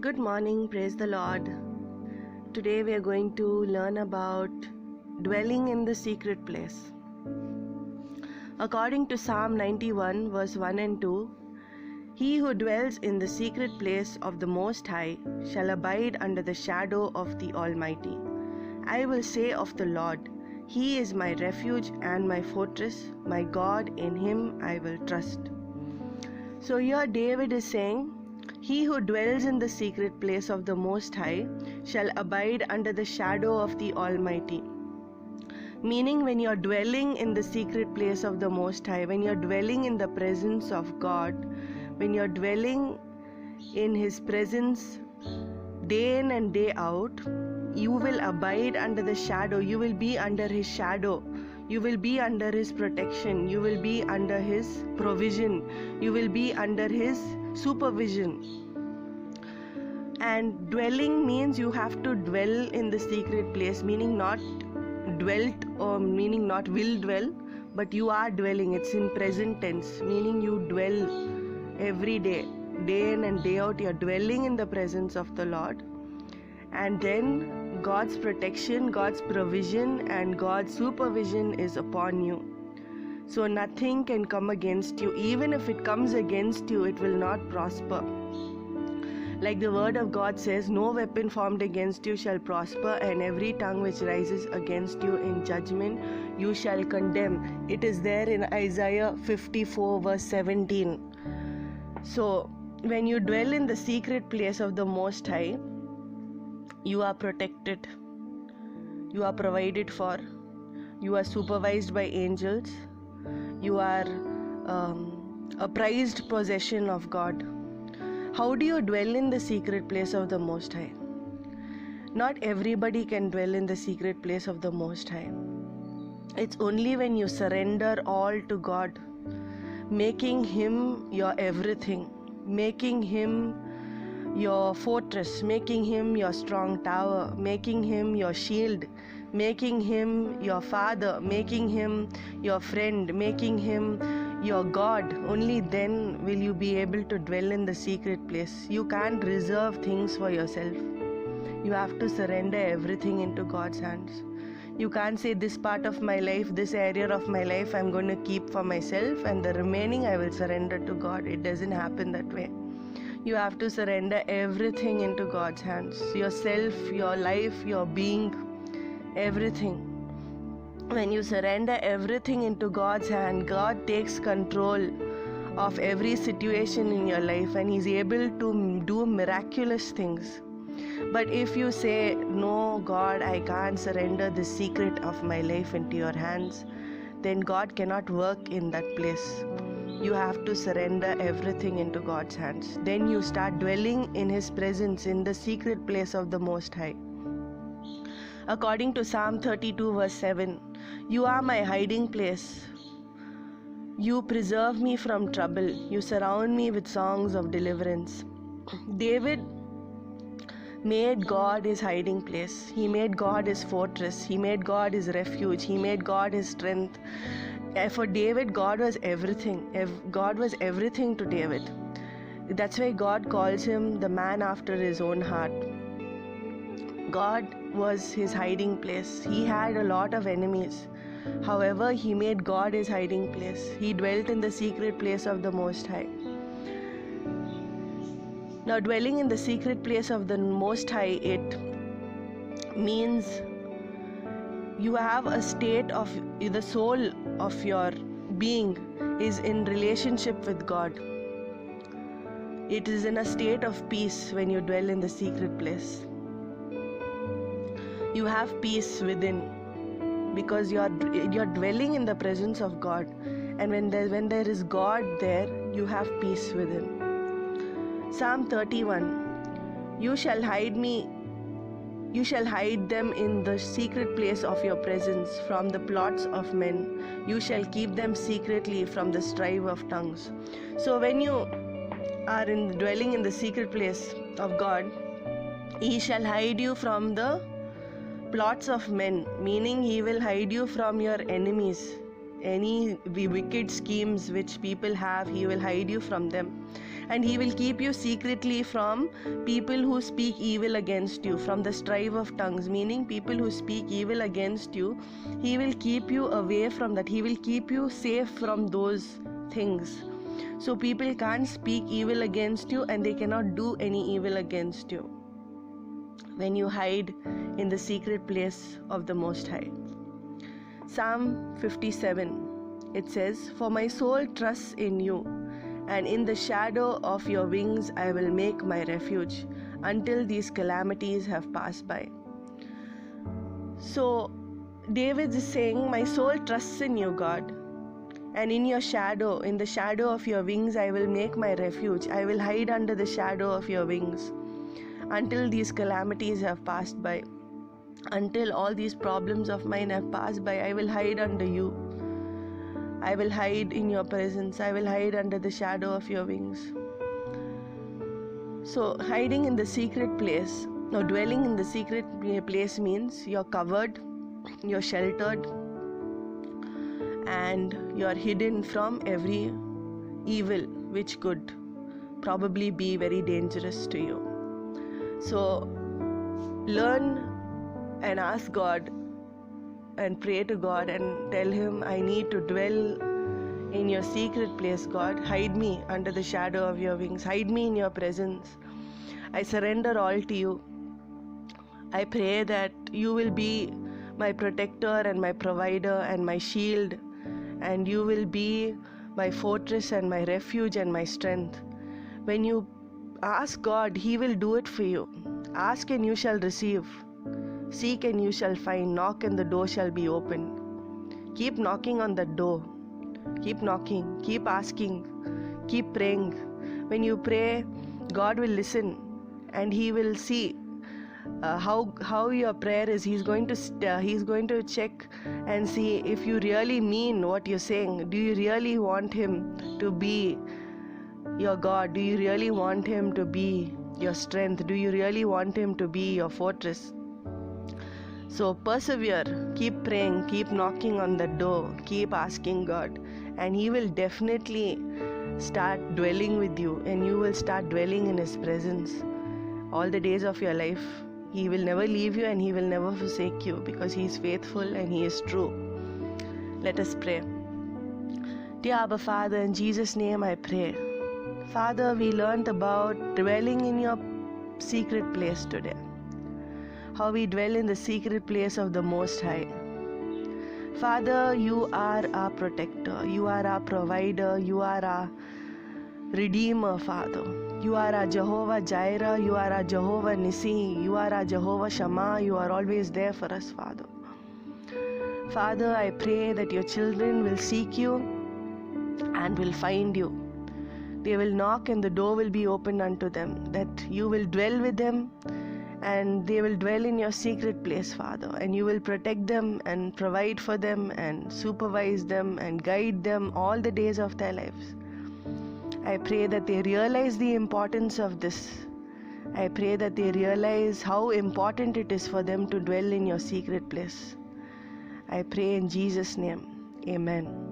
Good morning, praise the Lord. Today we are going to learn about dwelling in the secret place. According to Psalm 91 verse 1 and 2, he who dwells in the secret place of the Most High shall abide under the shadow of the Almighty. I will say of the Lord, He is my refuge and my fortress, my God, in Him I will trust. So here David is saying, he who dwells in the secret place of the Most High shall abide under the shadow of the Almighty. Meaning, when you are dwelling in the secret place of the Most High, when you are dwelling in the presence of God, when you are dwelling in His presence day in and day out, you will abide under the shadow. You will be under His shadow. You will be under His protection. You will be under His provision. You will be under His supervision. And dwelling means you have to dwell in the secret place, meaning not dwelt or meaning not will dwell, but you are dwelling. It's in present tense, meaning you dwell every day, day in and day out. You're dwelling in the presence of the Lord. And then God's protection, God's provision and God's supervision is upon you. So nothing can come against you. Even if it comes against you, it will not prosper. Like the word of God says, no weapon formed against you shall prosper, and every tongue which rises against you in judgment you shall condemn. It is there in Isaiah 54 verse 17. So when you dwell in the secret place of the Most High, you are protected, you are provided for, you are supervised by angels, you are a prized possession of God. How do you dwell in the secret place of the Most High? Not everybody can dwell in the secret place of the Most High. It's only when you surrender all to God, making Him your everything, making Him your fortress, making Him your strong tower, making Him your shield, making Him your Father, making Him your friend, making Him your God. Only then will you be able to dwell in the secret place. You can't reserve things for yourself. You have to surrender everything into God's hands. You can't say, this part of my life, this area of my life I'm going to keep for myself and the remaining I will surrender to God. It doesn't happen that way. You have to surrender everything into God's hands. Yourself, your life, your being, everything. When you surrender everything into God's hand, God takes control of every situation in your life and He's able to do miraculous things. But if you say, no God, I can't surrender the secret of my life into your hands, then God cannot work in that place. You have to surrender everything into God's hands. Then you start dwelling in His presence in the secret place of the Most High. According to Psalm 32 verse 7, you are my hiding place. You preserve me from trouble. You surround me with songs of deliverance. David made God his hiding place. He made God his fortress. He made God his refuge. He made God his strength. For David, God was everything. God was everything to David. That's why God calls him the man after His own heart. God was his hiding place. He had a lot of enemies. However, he made God his hiding place. He dwelt in the secret place of the Most High. Now, dwelling in the secret place of the Most High, it means you have a state of the soul of your being is in relationship with God. It is in a state of peace when you dwell in the secret place. You have peace within because you're dwelling in the presence of God, and when there is God there, you have peace within. Psalm 31, you shall hide them in the secret place of your presence from the plots of men. You shall keep them secretly from the strife of tongues. So when you are dwelling in the secret place of God, He shall hide you from the plots of men, meaning He will hide you from your enemies. Any wicked schemes which people have, He will hide you from them. And He will keep you secretly from people who speak evil against you, from the strife of tongues, meaning people who speak evil against you. He will keep you away from that. He will keep you safe from those things. So people can't speak evil against you, and they cannot do any evil against you when you hide in the secret place of the Most High. Psalm 57, it says, "For my soul trusts in you, and in the shadow of your wings I will make my refuge until these calamities have passed by." So David is saying, my soul trusts in you, God, and in your shadow, in the shadow of your wings I will make my refuge. I will hide under the shadow of your wings until these calamities have passed by. Until all these problems of mine have passed by, I will hide under you. I will hide in your presence. I will hide under the shadow of your wings. So hiding in the secret place, or dwelling in the secret place, means you're covered, you're sheltered, and you're hidden from every evil which could probably be very dangerous to you. So learn and ask God and pray to God and tell Him, I need to dwell in your secret place, God. Hide me under the shadow of your wings. Hide me in your presence. I surrender all to you. I pray that you will be my protector and my provider and my shield, and you will be my fortress and my refuge and my strength. When you ask God, He will do it for you. Ask and you shall receive. Seek and you shall find. Knock and the door shall be opened. Keep knocking on the door. Keep knocking. Keep asking. Keep praying. When you pray, God will listen and He will see how your prayer is. He's going to check and see if you really mean what you're saying. Do you really want Him to be your God? Do you really want Him to be your strength? Do you really want Him to be your fortress? So persevere, keep praying, keep knocking on the door, keep asking God, and He will definitely start dwelling with you, and you will start dwelling in His presence all the days of your life. He will never leave you and He will never forsake you, because He is faithful and He is true. Let us pray. Dear Abba Father, in Jesus' name I pray. Father, we learnt about dwelling in your secret place today. How we dwell in the secret place of the Most High. Father, you are our protector, you are our provider, you are our Redeemer, Father. You are our Jehovah Jireh, you are our Jehovah Nissi, you are our Jehovah Shammah, you are always there for us, Father. Father, I pray that your children will seek you and will find you. They will knock and the door will be opened unto them, that you will dwell with them and they will dwell in your secret place, Father, and you will protect them and provide for them and supervise them and guide them all the days of their lives. I pray that they realize the importance of this. I pray that they realize how important it is for them to dwell in your secret place. I pray in Jesus' name. Amen.